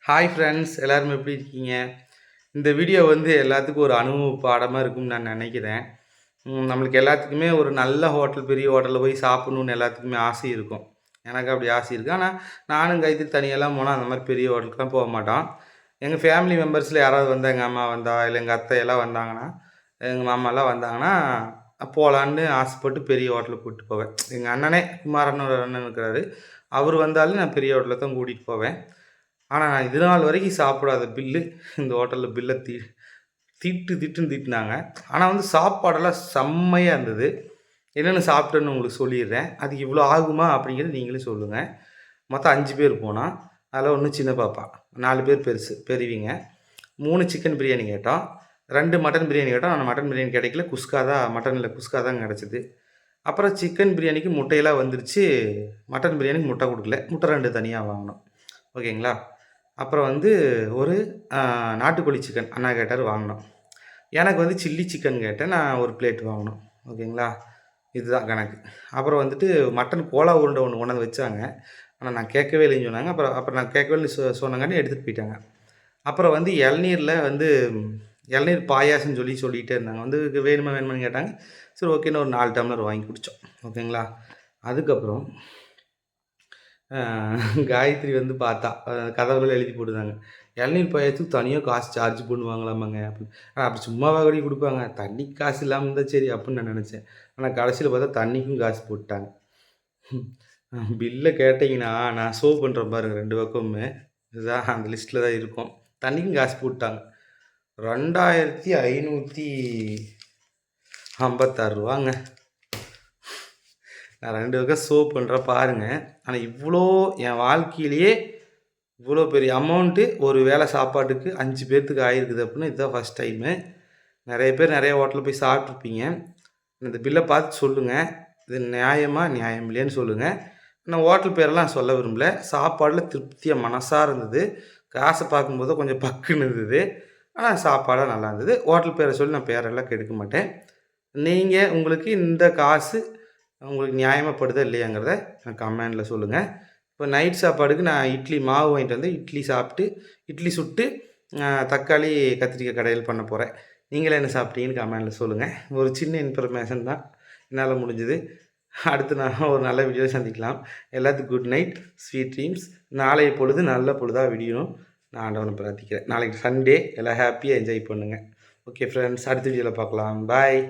Hi friends, எல்லாரும் எப்படி இருக்கீங்க? இந்த வீடியோ வந்து எல்லாத்துக்கும் ஒரு அனுபவ பாடமா இருக்கும்னு நான் நினைக்கிறேன். நம்மளுக்கு எல்லாத்துக்குமே ஒரு நல்ல ஹோட்டல், பெரிய ஹோட்டல்ல போய் சாப்பிடணும்னு எல்லாத்துக்குமே ஆசை இருக்கும். எனக்கு அப்படி ஆசை இருக்கு. ஆனா, நானும் கைத்து தனியாலாம் போனா அந்த மாரி பெரிய ஹோட்டலுக்குலாம் போமாட்டோம். எங்க ஃபேமிலி மெம்பர்ஸ்ல யாராவது வந்தா, எங்க அம்மா வந்தா, இல்ல எங்க அத்தையெல்லாம் வந்தாங்கன்னா, எங்க மாமாலாம் வந்தாங்கன்னா, போலான்னு ஆசைப்பட்டு பெரிய ஹோட்டலுக்கு கூட்டிட்டு போவேன். எங்க அண்ணனே குமாரன்னு ஒரு அண்ணன் இருக்கிறாரு. அவரு வந்தாலும் நான் பெரிய ஹோட்டல்ல தான் கூட்டிட்டு போவேன். ஆனா, நான் இது நாள் வரைக்கும் சாப்பிடாத பில்லு, இந்த ஹோட்டல்ல பில்ல திட்டுன்னு திட்டுனாங்க. ஆனா வந்து சாப்பாடெல்லாம் செம்மையா இருந்தது. என்னென்ன சாப்பிட்டேன்னு உங்களுக்கு சொல்லிர்றேன். அதுக்கு இவ்வளோ ஆகுமா? அப்படிங்கிறத நீங்களே சொல்லுங்க. மொத்தம் 5 பேர் போனோம். அதில 1 சின்ன பாப்பா. 4 பேர் பெரியவிங்க. 3 சிக்கன் பிரியாணி கேட்டோம். 2 மட்டன் பிரியாணி கேட்டோம். ஆனா மட்டன் பிரியாணி கிடைக்கல. மட்டன்ல குஸ்கா தான் கிடைச்சது. அப்புறம் சிக்கன் பிரியாணிக்கு முட்டையெல்லாம் வந்துருச்சு. மட்டன் பிரியாணிக்கு முட்டை குடுக்கல. முட்டை 2 தனியா வாங்குனோம். ஓகேங்களா? அப்புறம் வந்து ஒரு நாட்டுக்கோழி சிக்கன் அண்ணா கேட்டார், வாங்கினோம். எனக்கு வந்து சில்லி சிக்கன் கேட்டேன். நான் ஒரு பிளேட் வாங்கினோம். ஓகேங்களா? இதுதான் கணக்கு. அப்புறம் வந்துட்டு மட்டன் கோலா உருண்டை ஒண்ணு கொண்டாந்து வச்சாங்க. ஆனா நான் கேட்கவே இல்லைன்னு சொன்னாங்க. அப்புறம் அப்புறம் நான் கேட்கவே இல்லைன்னு சொன்னங்காட்டி எடுத்துட்டு போயிட்டாங்க. அப்புறம் வந்து இளநீர்ல வந்து இளநீர் பாயாசம்ன்னு சொல்லிட்டே இருந்தாங்க. வந்து வேணுமான்னு கேட்டாங்க. சரி, ஓகேன்னு ஒரு 4 டம்ளர் வாங்கி குடித்தோம். ஓகேங்களா? அதுக்கப்புறம் அ காயத்ரி வந்து பார்த்தா, கதவுல எழுதி போட்டுருந்தாங்க. இளநீர் பாயாசத்துக்கு தனியா காசு சார்ஜ் பண்ணுவாங்களாமாங்க அப்படின்னு. அப்படி சும்மாவாடி குடுப்பாங்க. தண்ணிக்கு காசு இல்லாம இருந்தா சரி அப்படின்னு நான் நெனச்சேன். ஆனா கடைசியில பார்த்தா தண்ணிக்கும் காசு போட்டுட்டாங்க. பில்ல கேட்டீங்கன்னா, நான் ஷோ பண்றேன் பாருங்க 2 பக்கமுமே. இதுதான் அந்த லிஸ்ட்ல தான் இருக்கும். தண்ணிக்கும் காசு போட்டுட்டாங்க. ரூ. 2556ங்க. நான் 2 பக்கம் ஷோ பண்றேன் பாருங்க. ஆனா இவ்ளோ என் வாழ்க்கையிலேயே இவ்வளோ பெரிய அமௌண்ட்டு ஒரு வேளை சாப்பாட்டுக்கு 5 பேத்துக்கு ஆயிருக்குது அப்புட்னா இதுதான் ஃபர்ஸ்ட் டைமு. நெறைய பேர் நெறைய ஹோட்டல்ல போய் சாப்பிட்டுருப்பீங்க. இந்த பில்ல பார்த்து சொல்லுங்க. இது நியாயமா? நியாயம் இல்லையான்னு சொல்லுங்க. நான் ஹோட்டல் பேரெல்லாம் சொல்ல விரும்பல. சாப்பாடுல திருப்தியா மனசார இருந்தது. காச பார்க்கும்போது கொஞ்சம் பக்குன்னு இருந்தது. ஆனா சாப்பாடுலாம் நல்லா இருந்தது. ஹோட்டல் பேர சொல்லி நான் பேரெல்லாம் கெடுக்க மாட்டேன். நீங்க உங்களுக்கு இந்த காசு உங்களுக்கு நியாயமா படுதா இல்லையாங்கிறத எனக்கு கமெண்ட்ல சொல்லுங்க. இப்போ நைட் சாப்பாடுக்கு நான் இட்லி மாவு வாங்கிட்டு வந்து இட்லி சாப்பிட்டு, இட்லி சுட்டு தக்காளி, கத்திரிக்காய் கடையல் பண்ண போறேன். நீங்களே என்ன சாப்பிட்டீங்கன்னு கமெண்ட்ல சொல்லுங்க. ஒரு சின்ன இன்ஃபர்மேஷன் தான் என்னால முடிஞ்சது. அடுத்து நான் ஒரு நல்ல வீடியோல சந்திக்கலாம். எல்லாத்துக்கும் குட் நைட், ஸ்வீட் ட்ரீம்ஸ். நாளைய பொழுது நல்ல பொழுதா விடியணும். நான் ஆண்டவன பிரார்த்திக்கிறேன். நாளைக்கு சண்டே. எல்லாம் ஹேப்பியா என்ஜாய் பண்ணுங்க. ஓகே ஃப்ரெண்ட்ஸ், அடுத்த வீடியோல பார்க்கலாம். பாய்.